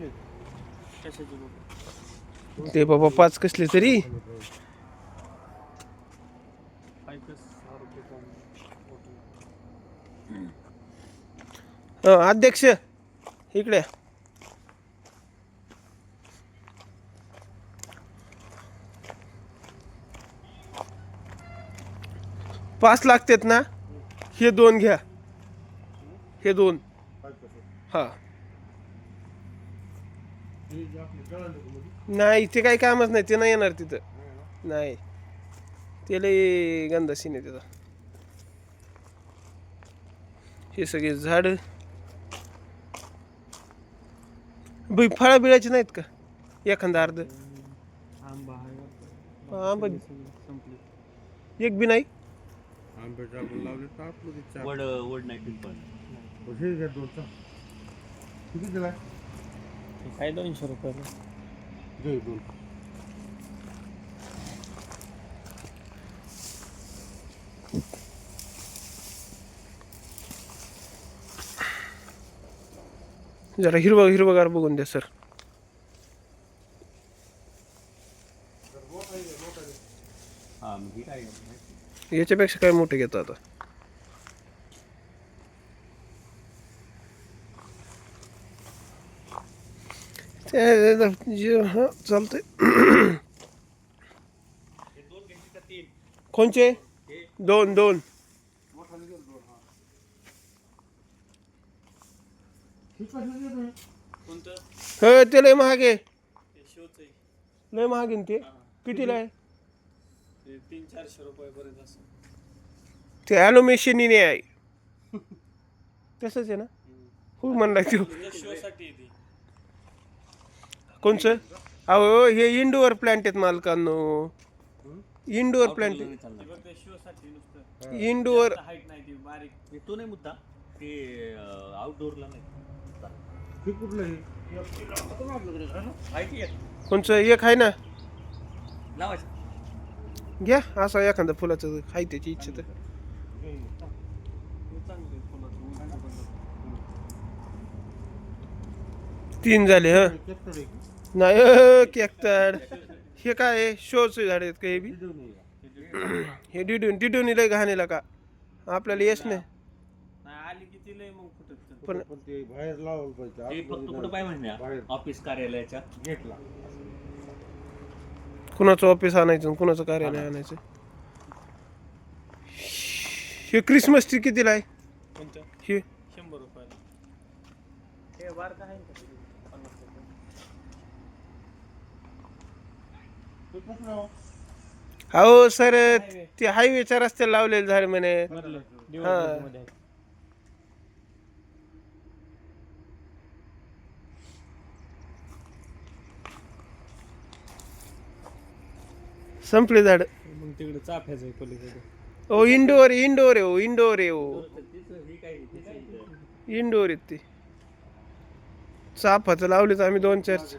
कसे कशाचे बोट ते बाबा 5 कसले तरी. अध्यक्ष इकडे. 5 लागतात ना. हे 2 घ्या. हे 2. हा नाही ते काही कामच नाही. ते नाही येणार तिथं. नाही ते लय गंदा सीन आहे त्याचा. हे सगळे झाड बाई फळं बिळाची नाहीत का एखादा अर्ध. आंबा आंबा संपले. एक बी नाही. आंब्याच्या आपण लावले तर आपलं ते चार. वड नाही पिंपळ. हे घ्या दोनचा. किती दिलाय? काय 200 रुपये. घे दोन. जरा हिरवगार बघून द्या सर. याच्यापेक्षा काय मोठे घेतो आता. हा चालतंय. कोणचे 2 हो ते लय महाग आहे. लय महाग आहे ते. कितीला आहे? 300-400 रुपये पर्यंत असं. ते ॲलोमेशन आहे. तसंच आहे ना. हो म्हणला तो. कोणचं? अहो हे इंडोअर प्लांट आहेत मालकांनो. Indoor plant. इंडोअर हाईट नाही ती बारीक. तो नाही मुद्दा. ते आउटडोअरला नाही. हे कुठलं हे? कोणचं एक आहे ना. लावायचं घ्या असं एखादं फुलाचं आहे त्याची इच्छा तर. 3 झाले. हा नाही केकताड. हे काय शोचे झाड आहेत का हे बी. हे डिडून लय घाणेला का आपल्याला येस नाही. आली की तिला मग फुटत. पण ते बाहेर लावलं पाहिजे. फक्त कुठं पाय म्हणण्या ऑफिस कार्यालयाच्या गेटला. कुणाचं ऑफिस आणायचं आणि कुणाचं कार्यालय आणायचं. हे क्रिसमस ट्री कितीला आहे? कोणतं? हे 100 रुपयाला. हे बार का आहे का? 50 रुपये. हो सर ते हायवेच्या रस्त्याला लावलेलं झाड म्हणे. हा संपले झाड. मग तिकडे चाफ्याचं आहे पलीकडे. ओ इंडोर आहे. हो इंडोर आहे. हो इंडोर आहेत ते. चाफाचं लावलेच आम्ही 2-4.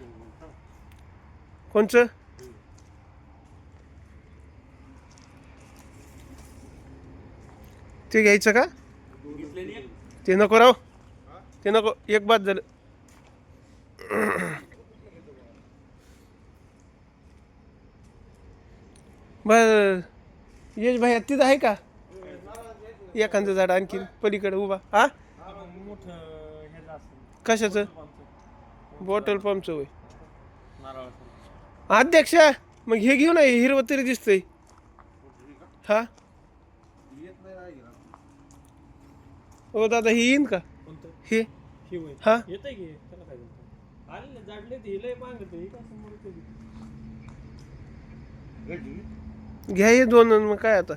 कोणचं? ते घ्यायचं का? ते नको राव. ते नको. एक बाद झालं. बर यश भाई तिथं आहे का एखादं झाड आणखी पलीकडे उभा? हा कशाचं? बॉटल पंपचं होय. अध्यक्ष मग हे घेऊ ना. हिरवं तरी दिसतंय. हा ओ दादा हे येईन का हे? हा येतंय की त्याला काय झालं? आले ना जाडले ते लय मागत आहे. काय समोर घ्या हे 2. मग काय आता.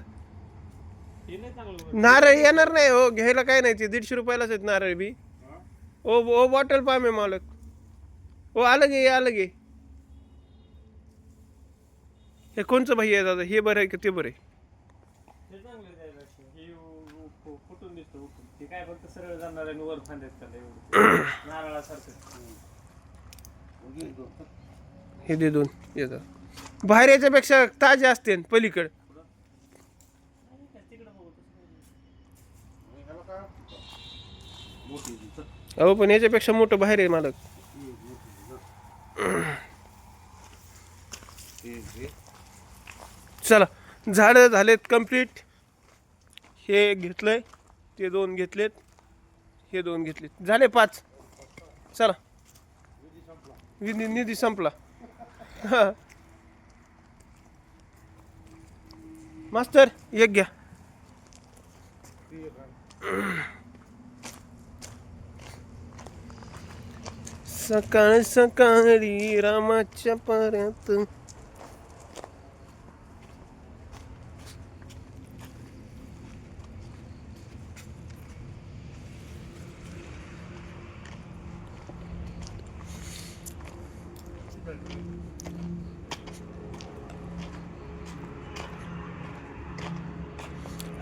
हे नाही चांगलं. नारळ येणार नाही हो. घ्यायला काय नाही. ते 150 रुपयालाच आहेत नारळ बी. ओ बॉटल पाम आहे मालक. ओ आलं गे. हे कोणचं भाई आहे दादा? हे बरं आहे का ते बरं आहे? हे चांगलं द्यायला. हे फुटून दिसतं. ते काय फक्त सरळ जाणार आहे वर फांद्यात त्याला एवढं नारळासारखं. हे दे 2 येतात. बाहेर याच्यापेक्षा ताजे असते पलीकडे. अहो पण याच्यापेक्षा मोठं बाहेर आहे मालक. चला झाडं झालेत कंप्लीट. हे घेतलंय, ते 2 घेतलेत, हे 2 घेतलेत, झाले 5. चला निधी संपला. हा मास्तर एक घ्या. सकाळ सकाळी रामाच्या पर्यंत.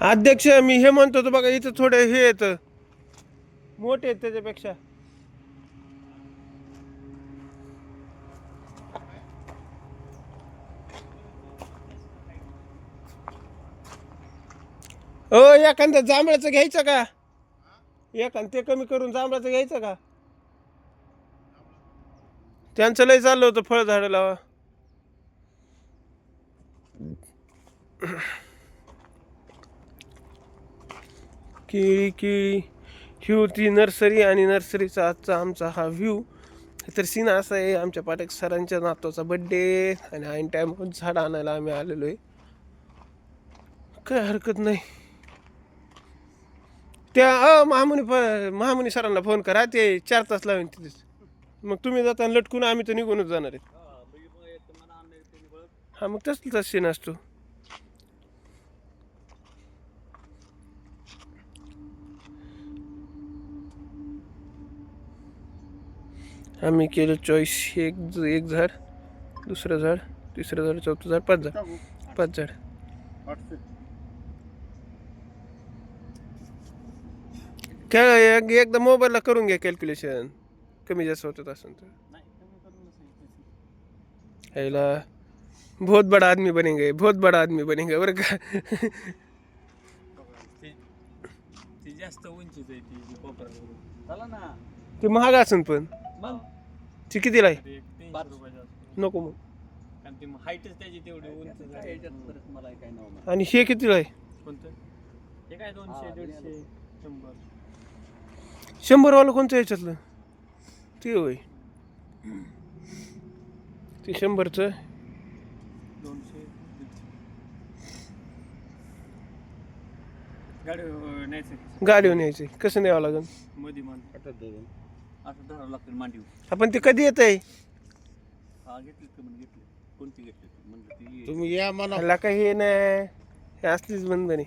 अध्यक्ष मी हे म्हणतो होतो बघा, इथं थोडे हे येत मोठे आहेत त्याच्यापेक्षा. एखादं जांभळाचं घ्यायचं का? एखादं ते कमी करून जांभळाचं घ्यायचं का? त्यांचं लय चाललं होतं फळ झाडं लावा. केळी केळी ही होती नर्सरी, आणि नर्सरीचा आजचा आमचा हा व्ह्यू. तर सीन असा आहे, आमच्या पाटेक सरांच्या नातवाचा बड्डे आणि ऐन टाइम झाड आणायला आम्ही आलेलो आहे. काय हरकत नाही. त्या महामुनी सरांना फोन करा, ते 4 तास लावेन तिथेच. मग तुम्ही जाताना लटकून, आम्ही तर निघूनच जाणार आहे. हा मग तसलाच सीन असतो. आम्ही केलं चॉईस. एक झाड, दुसरं झाड, तिसरं झाड, चौथं झाड, 5 झाड. 5 झाड. एकदा मोबाईलला करून घ्या कॅल्क्युलेशन, कमी जास्त होत असेल तर. यायला बहुत बडा आदमी बनेंगे, बहुत बडा आदमी बनेंगे बरं का. ती जास्त उंचीच आहे ती कोपर. चला ना. ते महाग असेल पण. मग ती कितीला आहे? 300 रुपयाचं असतं. नको मग. कारण ती हाईटच त्याची तेवढी उंच आहे. मला काय नाव. आणि हे कितीला आहे? कोणतं? हे काय 200, 150, 100. 100 वाला कोणतं याच्यातलं? ते होय, ते 100चं. 200. गाडी न्यायचं. गाडीवर न्यायचं. कसं न्यावं लागेल? मध्ये मान असं धरावं लागतं मांडीव. आपण ते कधी येत आहे? हा घेतली का म्हणजे घेतली. कोणती घेतली म्हणलं ती. तुम्ही या मला. ह्याला काही हे नाही, हे असलीच बंधन आहे.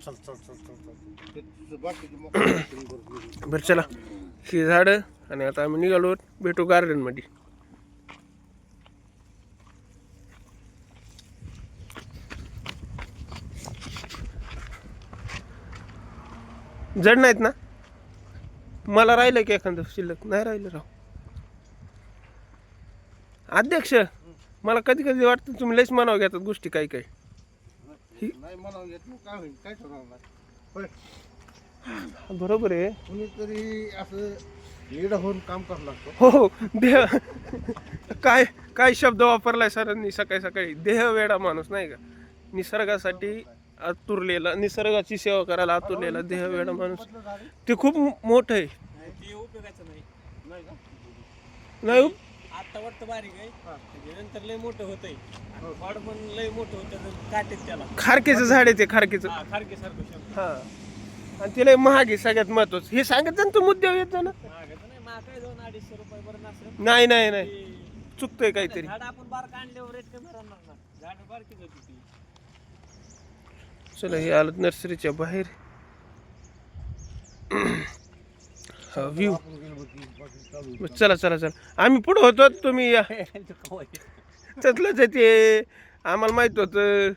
चल चल चल चल चल. बाकीची मग बरं चला, ही झाडं, आणि आता आम्ही निघालो. भेटू गार्डनमध्ये. जड नाहीत ना? मला राहिलं की एखादं शिल्लक? नाही राहिलं राव. अध्यक्ष मला कधी कधी वाटतं तुम्ही लयच मनावर घेतात गोष्टी काही काही. नाही मला येत नाही. काय होईल? काय ठरवणार? होय, बरोबर आहे. कुणीतरी असं लीड होऊन काम करावं लागतं. हो हो, देह काय काय शब्द वापरलाय सरांनी सकाळी सकाळी. देह वेडा माणूस नाही का. निसर्गासाठी आतुरलेला, निसर्गाची सेवा करायला आतुरलेला देह वेडा माणूस. ते खूप मोठं आहे. ते उपयोगाचं नाही. नाही का? नाही आता वाटतं बारीक आहे, नंतर लय मोठं होतंय. वाढ पण लय मोठं होतं, काटेत त्याला. खारकेचं झाड आहे ते, खारकेचं. खारके सारखं शब्द. हा, आणि तिला महाग आहे सगळ्यात महत्वाचं. हे सांगत ना तू मुद्द्यावर येतो ना. महागाचं नाही, महाग काय 200-250 रुपये बरं नसेल. नाही नाही नाही, चुकतोय काहीतरी. झाड आपण बारक आणल्यावर रेट कमी राहणार ना. झाड बारकीच होती ती. चला हे आलं नर्सरीच्या बाहेर. हा व्ह्यू. चला चला चला, आम्ही पुढं होतो, तुम्ही या. त्यातलंच आहे ते, आम्हाला माहित होतं.